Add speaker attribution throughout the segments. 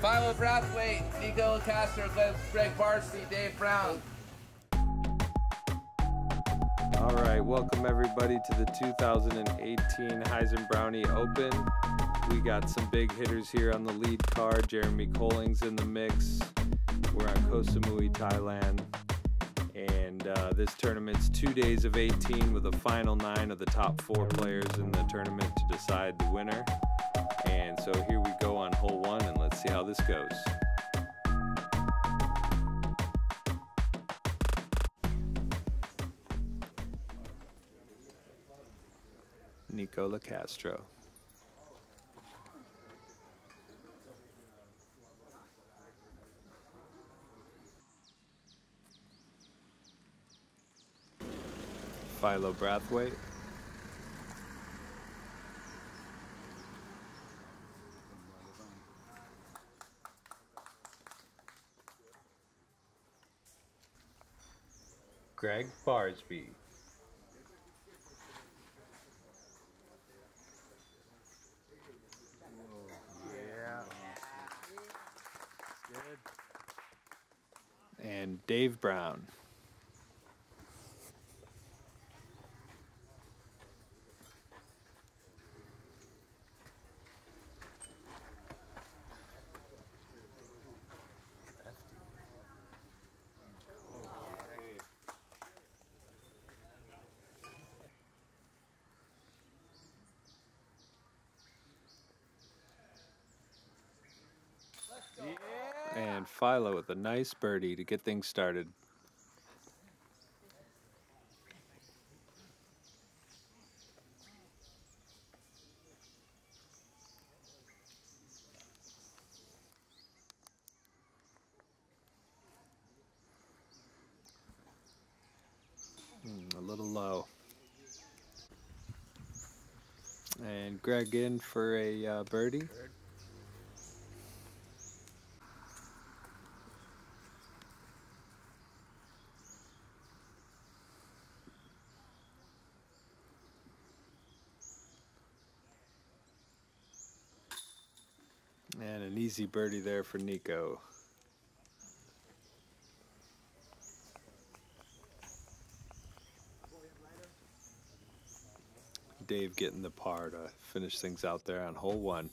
Speaker 1: Philo Brathwaite, Nico Castro, Greg Barsby, Dave Brown.
Speaker 2: All right, welcome everybody to the 2018 Hyzenbrownie Open. We got some big hitters here on the lead card. Jeremy Colling's in the mix. We're on Koh Samui, Thailand. And this tournament's 2 days of 18 with a final 9 of the top 4 players in the tournament to decide the winner. And so here we go on hole 1, and let's see how this goes. Nico Castro. Philo Brathwaite. Greg Barsby. Good. And Dave Brown. And Philo with a nice birdie to get things started. A little low. And Greg in for a birdie. And an easy birdie there for Nico. Dave getting the par to finish things out there on hole 1.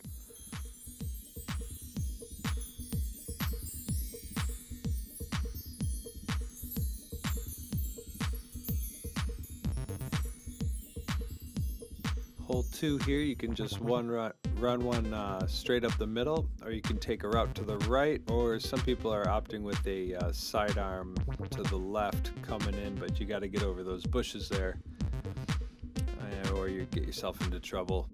Speaker 2: Hole 2 here, you can just run one straight up the middle, or you can take a route to the right, or some people are opting with a sidearm to the left coming in, but you got to get over those bushes there, or you get yourself into trouble.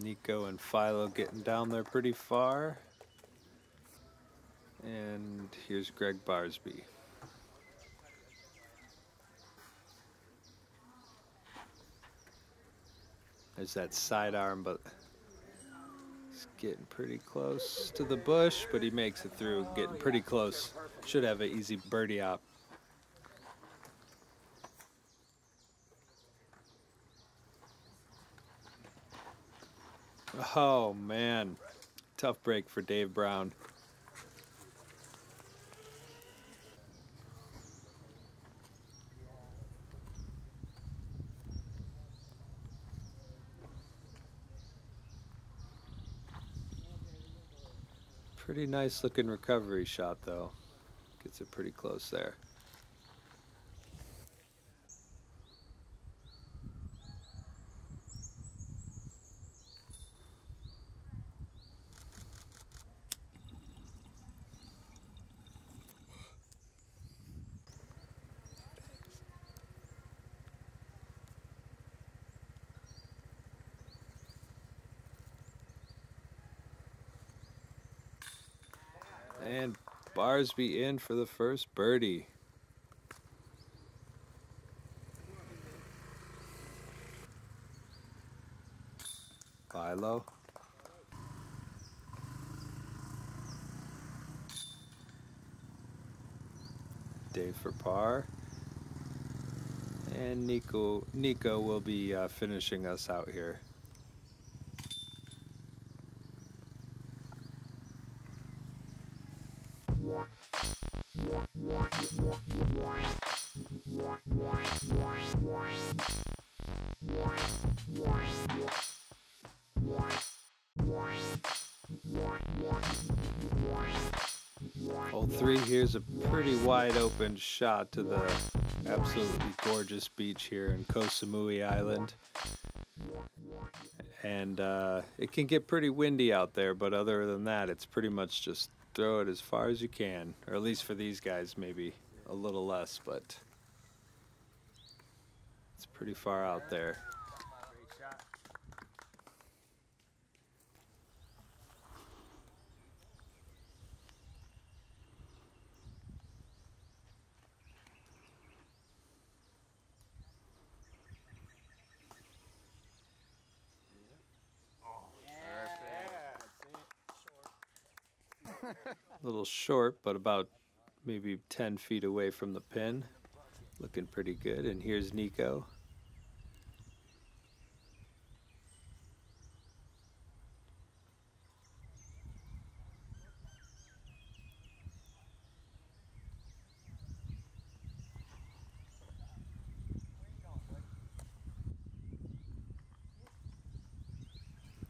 Speaker 2: Nico and Philo getting down there pretty far. And here's Greg Barsby. There's that sidearm, but he's getting pretty close to the bush, but he makes it through, getting pretty close. Should have an easy birdie out. Oh man, tough break for Dave Brown. Pretty nice looking recovery shot though. Gets it pretty close there. And Barsby in for the first birdie. Philo. Dave for par. And Nico will be finishing us out here. Hole 3, here's a pretty wide open shot to the absolutely gorgeous beach here in Koh Samui Island. And it can get pretty windy out there, but other than that, it's pretty much just throw it as far as you can. Or at least for these guys, maybe a little less, but it's pretty far out there. A little short, but about maybe 10 feet away from the pin. Looking pretty good. And here's Nico.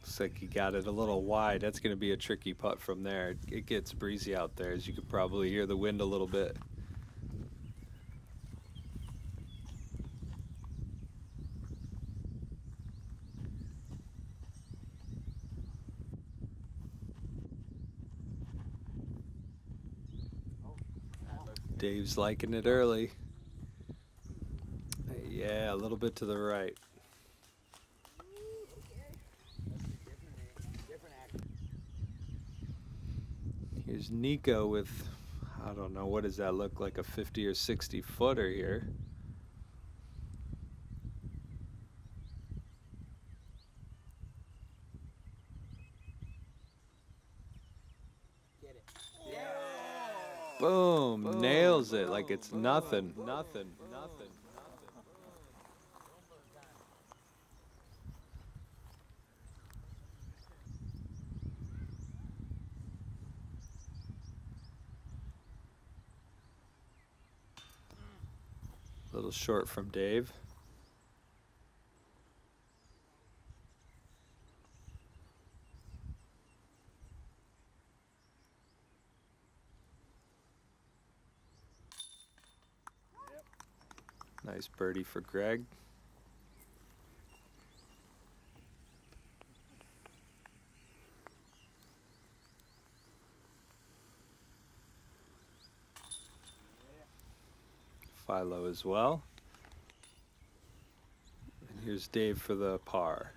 Speaker 2: Looks like he got it a little wide. That's going to be a tricky putt from there. It gets breezy out there, as you could probably hear the wind a little bit. Dave's liking it early. Yeah, a little bit to the right. Here's Nico with, I don't know, what does that look like, a 50 or 60 footer here. Boom, nails it like it's nothing. A little short from Dave. Nice birdie for Greg. Philo as well. And here's Dave for the par.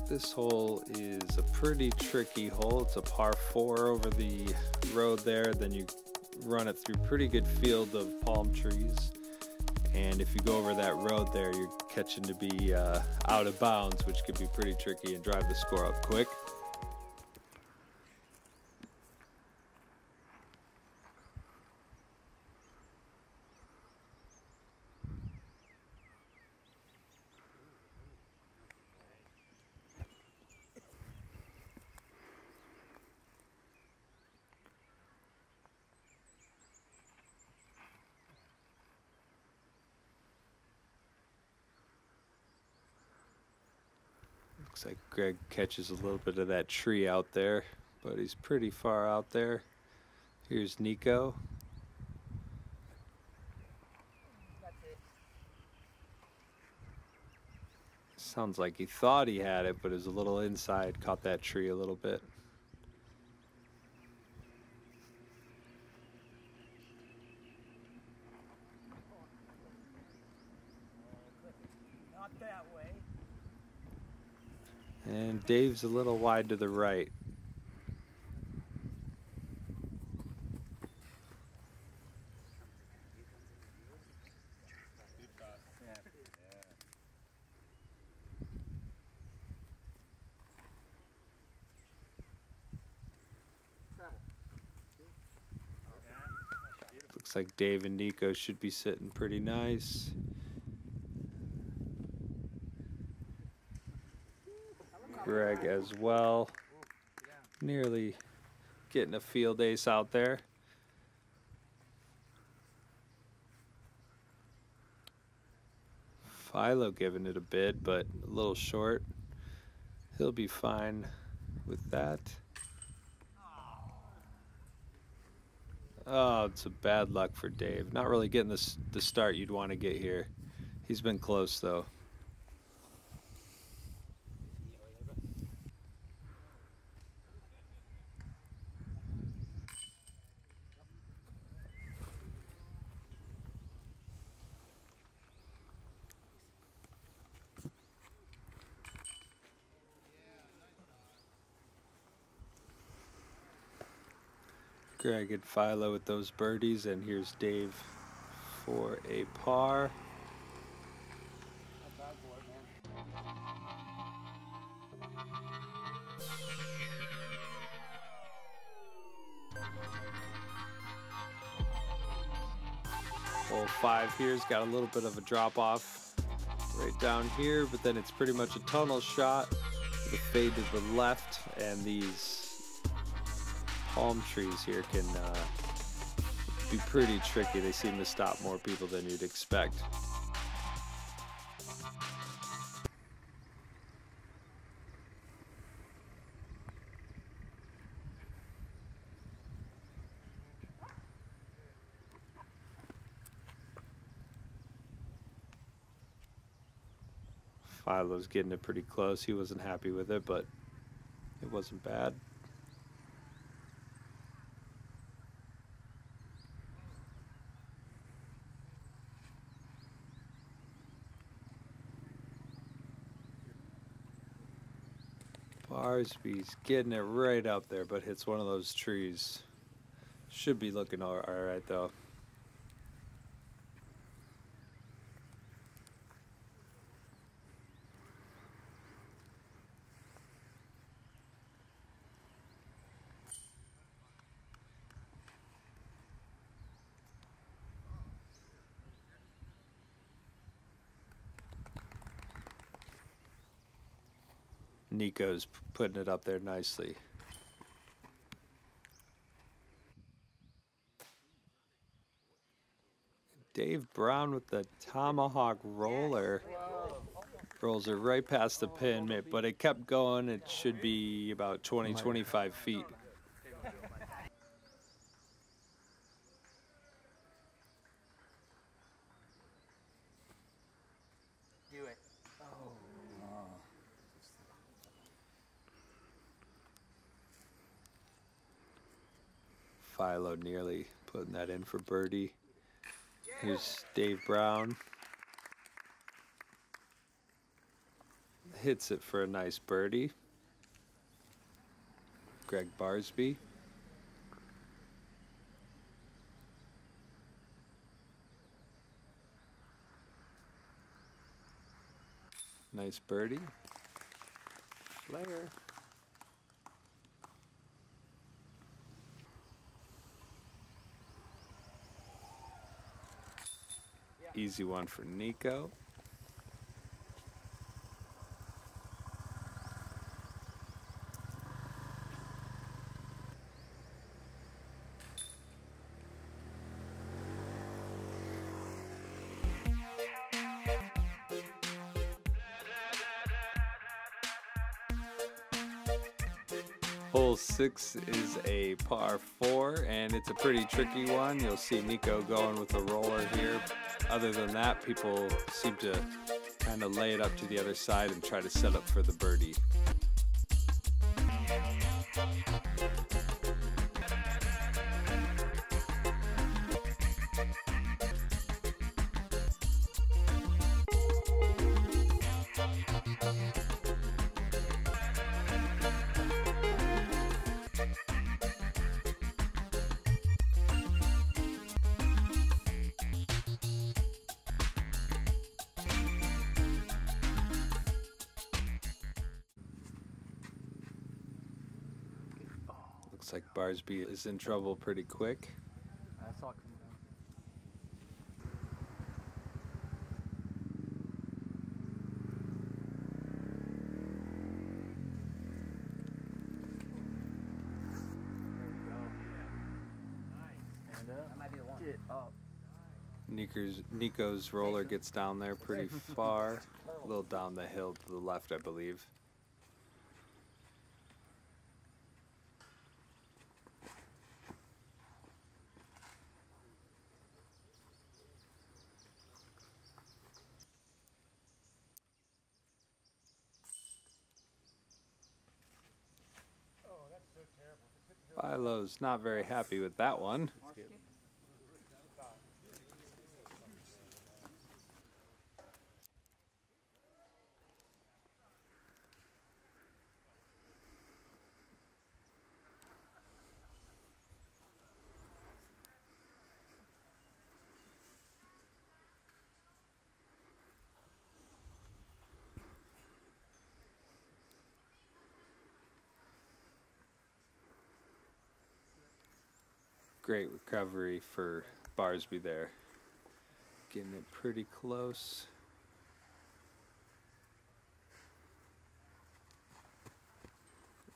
Speaker 2: This hole is a pretty tricky hole. It's a par 4 over the road there. Then you run it through pretty good field of palm trees. And if you go over that road there, you're catching to be out of bounds, which could be pretty tricky and drive the score up quick. Looks like Greg catches a little bit of that tree out there, but he's pretty far out there. Here's Nico. Sounds like he thought he had it, but it was a little inside, caught that tree a little bit.
Speaker 3: Not that way.
Speaker 2: And Dave's a little wide to the right. Looks like Dave and Nico should be sitting pretty nice. Greg as well. Nearly getting a field ace out there. Philo giving it a bid, but a little short. He'll be fine with that. Oh, it's a bad luck for Dave. Not really getting the start you'd want to get here. He's been close, though. Greg and Philo with those birdies, and here's Dave for a par. Hole 5 here's got a little bit of a drop off right down here, but then it's pretty much a tunnel shot with a fade to the left, and these palm trees here can be pretty tricky. They seem to stop more people than you'd expect. Philo's getting it pretty close. He wasn't happy with it, but it wasn't bad. Barsby's getting it right up there, but hits one of those trees. Should be looking all right, though. Nico's putting it up there nicely. Dave Brown with the tomahawk roller. Rolls it right past the pin, but it kept going. It should be about 20-25 feet.
Speaker 3: Do it. Oh.
Speaker 2: Philo nearly putting that in for birdie. Here's Dave Brown. Hits it for a nice birdie. Greg Barsby. Nice birdie. Flare. Easy one for Nico. Hole 6 is a par 4, and it's a pretty tricky one. You'll see Nico going with the roller here. Other than that, people seem to kind of lay it up to the other side and try to set up for the birdie. Looks like Barsby is in trouble pretty quick.
Speaker 3: I saw it coming down. Stand up. That might be the one. Get up.
Speaker 2: Nico's roller gets down there pretty far, a little down the hill to the left, I believe. Philo's not very happy with that one. Great recovery for Barsby there. Getting it pretty close.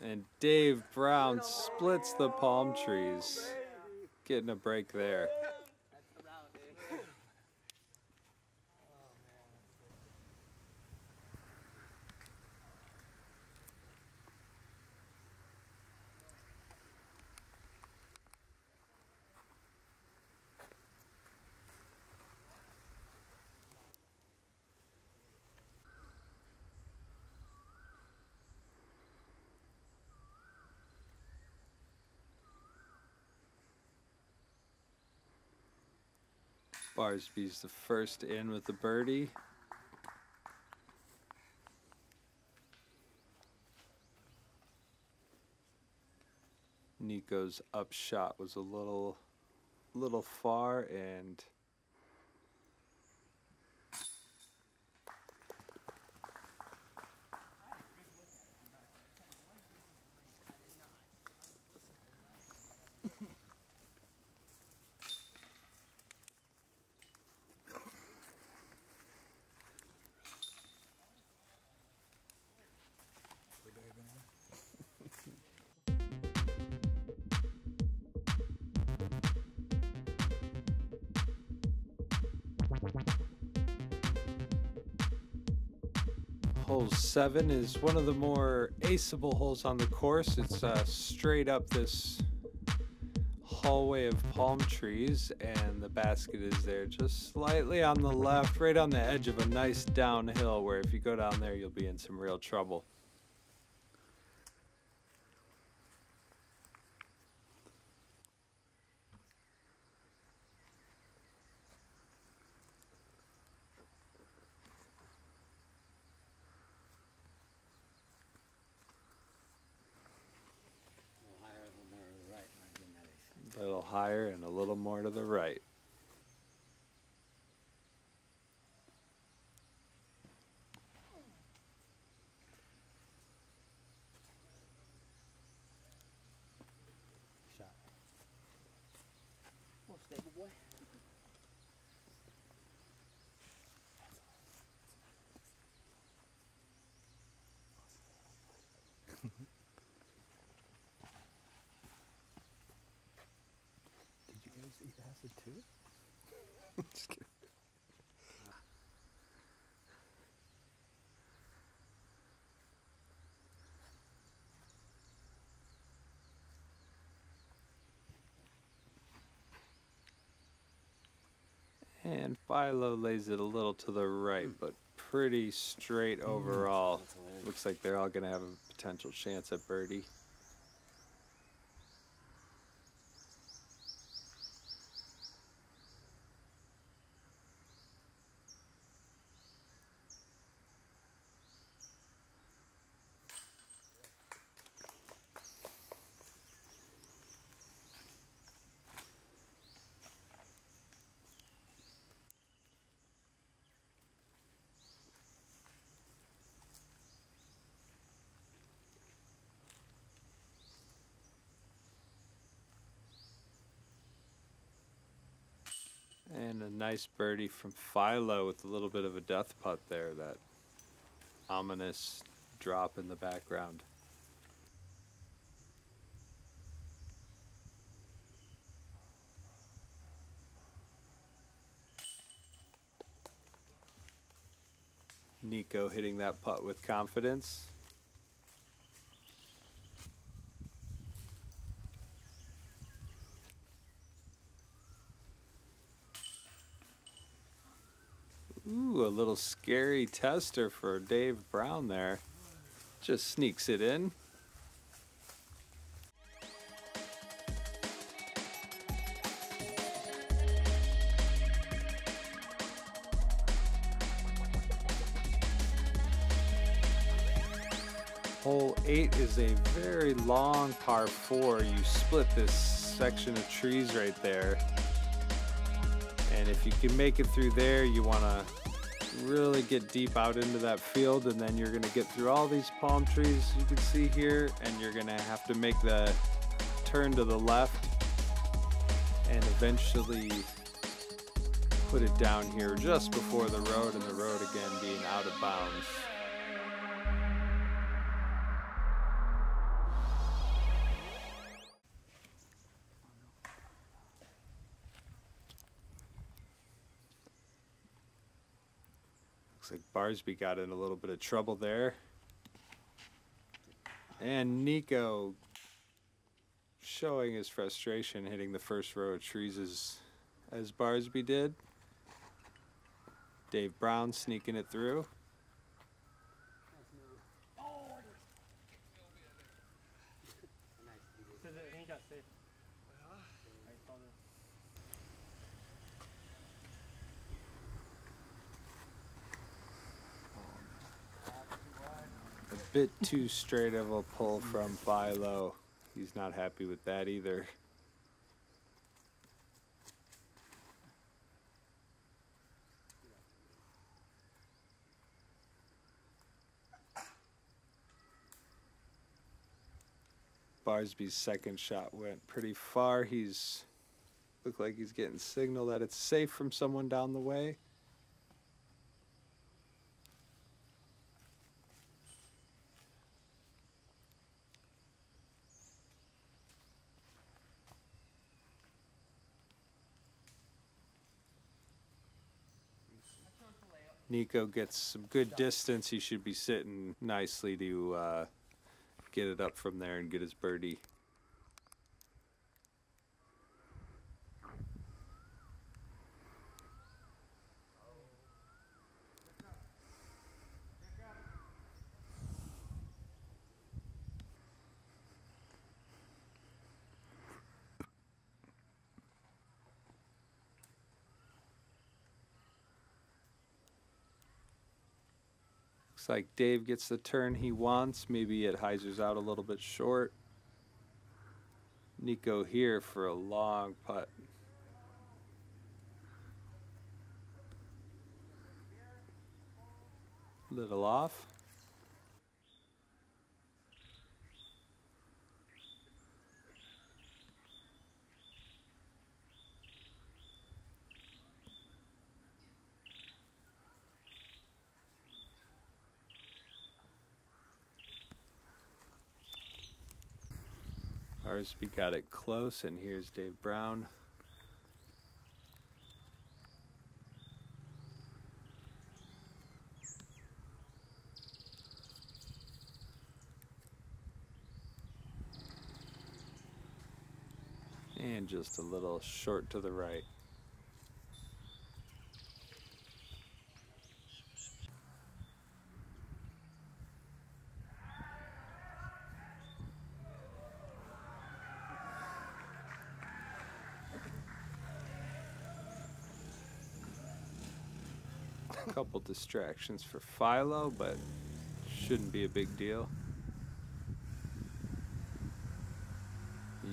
Speaker 2: And Dave Brown splits the palm trees. Getting a break there. Barsby's the first in with the birdie. Nico's upshot was a little far, and hole 7 is one of the more aceable holes on the course. It's straight up this hallway of palm trees, and the basket is there just slightly on the left, right on the edge of a nice downhill where if you go down there, you'll be in some real trouble. A little higher and a little more to the right.
Speaker 3: Shot. Well, stable boy. Eat acid too?
Speaker 2: Just kidding. And Philo lays it a little to the right, but pretty straight overall. Looks like they're all going to have a potential chance at birdie. And a nice birdie from Philo with a little bit of a death putt there, that ominous drop in the background. Nico hitting that putt with confidence. Ooh, a little scary tester for Dave Brown there. Just sneaks it in. Hole 8 is a very long par 4. You split this section of trees right there. And if you can make it through there, you want to really get deep out into that field, and then you're going to get through all these palm trees you can see here, and you're going to have to make the turn to the left and eventually put it down here just before the road, and the road again being out of bounds. Looks like Barsby got in a little bit of trouble there. And Nico showing his frustration hitting the first row of trees as Barsby did. Dave Brown sneaking it through. A bit too straight of a pull from Philo. He's not happy with that either. Barsby's second shot went pretty far. Looked like he's getting signal that it's safe from someone down the way. Nico gets some good distance. He should be sitting nicely to get it up from there and get his birdie. Looks like Dave gets the turn he wants. Maybe it hyzers out a little bit short. Nico here for a long putt. Little off. Barsby got it close, and here's Dave Brown. And just a little short to the right. A couple distractions for Philo, but shouldn't be a big deal.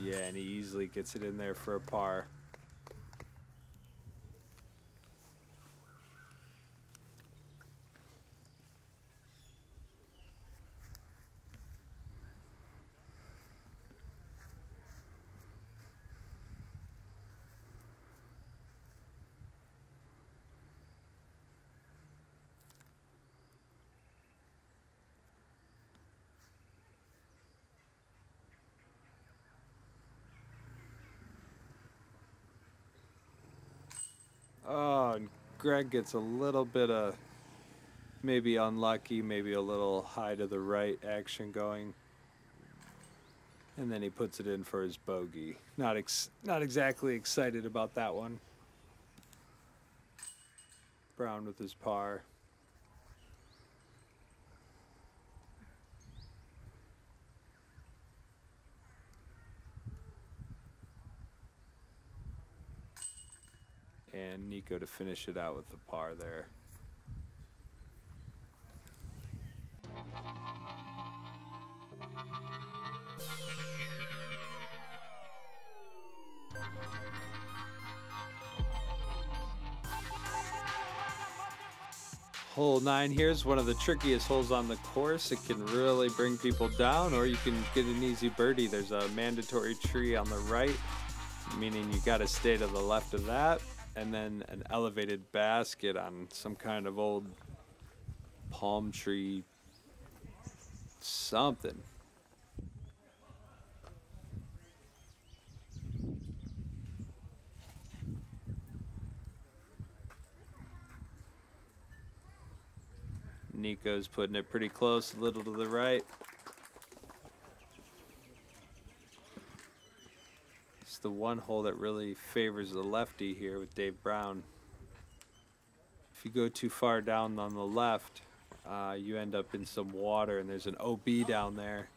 Speaker 2: Yeah, and he easily gets it in there for a par. Oh, and Greg gets a little bit of maybe unlucky, maybe a little high to the right action going. And then he puts it in for his bogey. Not exactly excited about that one. Brown with his par. And Nico to finish it out with the par there. Hole 9 here is one of the trickiest holes on the course. It can really bring people down, or you can get an easy birdie. There's a mandatory tree on the right, meaning you got to stay to the left of that, and then an elevated basket on some kind of old palm tree something. Nico's putting it pretty close, a little to the right. It's the one hole that really favors the lefty here with Dave Brown. If you go too far down on the left, you end up in some water, and there's an OB down there.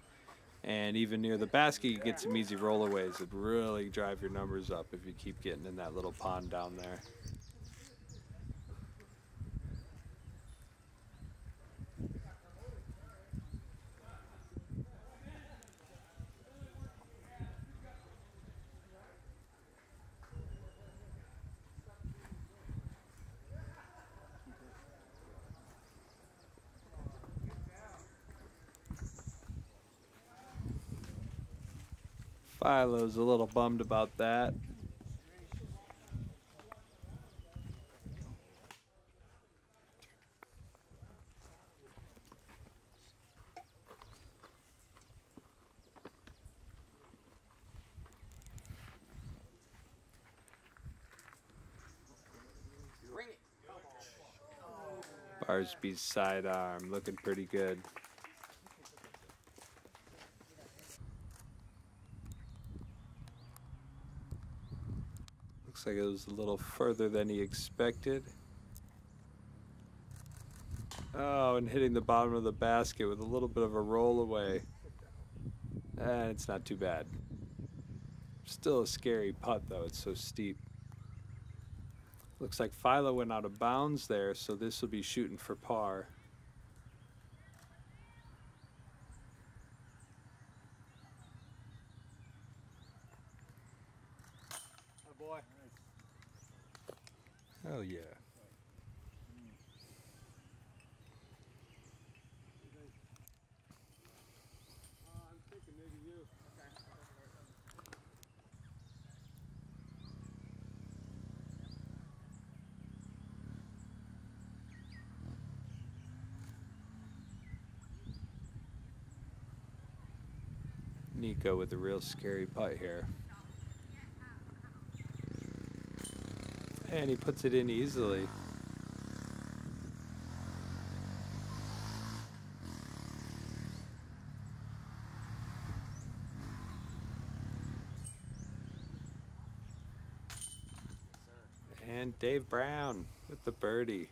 Speaker 2: And even near the basket, you get some easy rollaways that really drive your numbers up if you keep getting in that little pond down there. Philo's a little bummed about that. Barsby's sidearm looking pretty good. Looks like it was a little further than he expected. Oh, and hitting the bottom of the basket with a little bit of a roll away. And it's not too bad. Still a scary putt though, it's so steep. Looks like Philo went out of bounds there, so this will be shooting for par.
Speaker 3: Oh boy.
Speaker 2: Oh yeah.
Speaker 3: I'm thinking maybe you.
Speaker 2: Nico with a real scary putt here. And he puts it in easily. And Dave Brown with the birdie.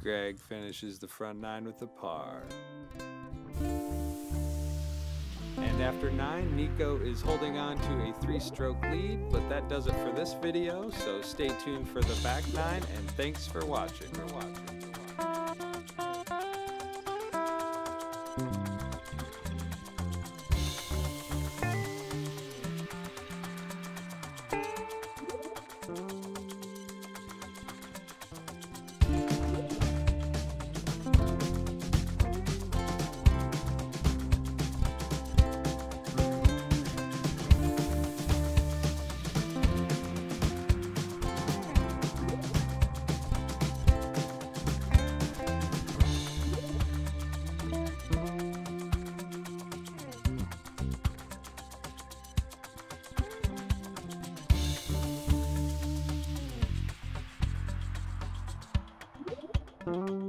Speaker 2: Greg finishes the front nine with the par. And And after 9, Nico is holding on to a 3-stroke lead, but that does it for this video, so stay tuned for the back 9, and thanks for watching.
Speaker 3: you.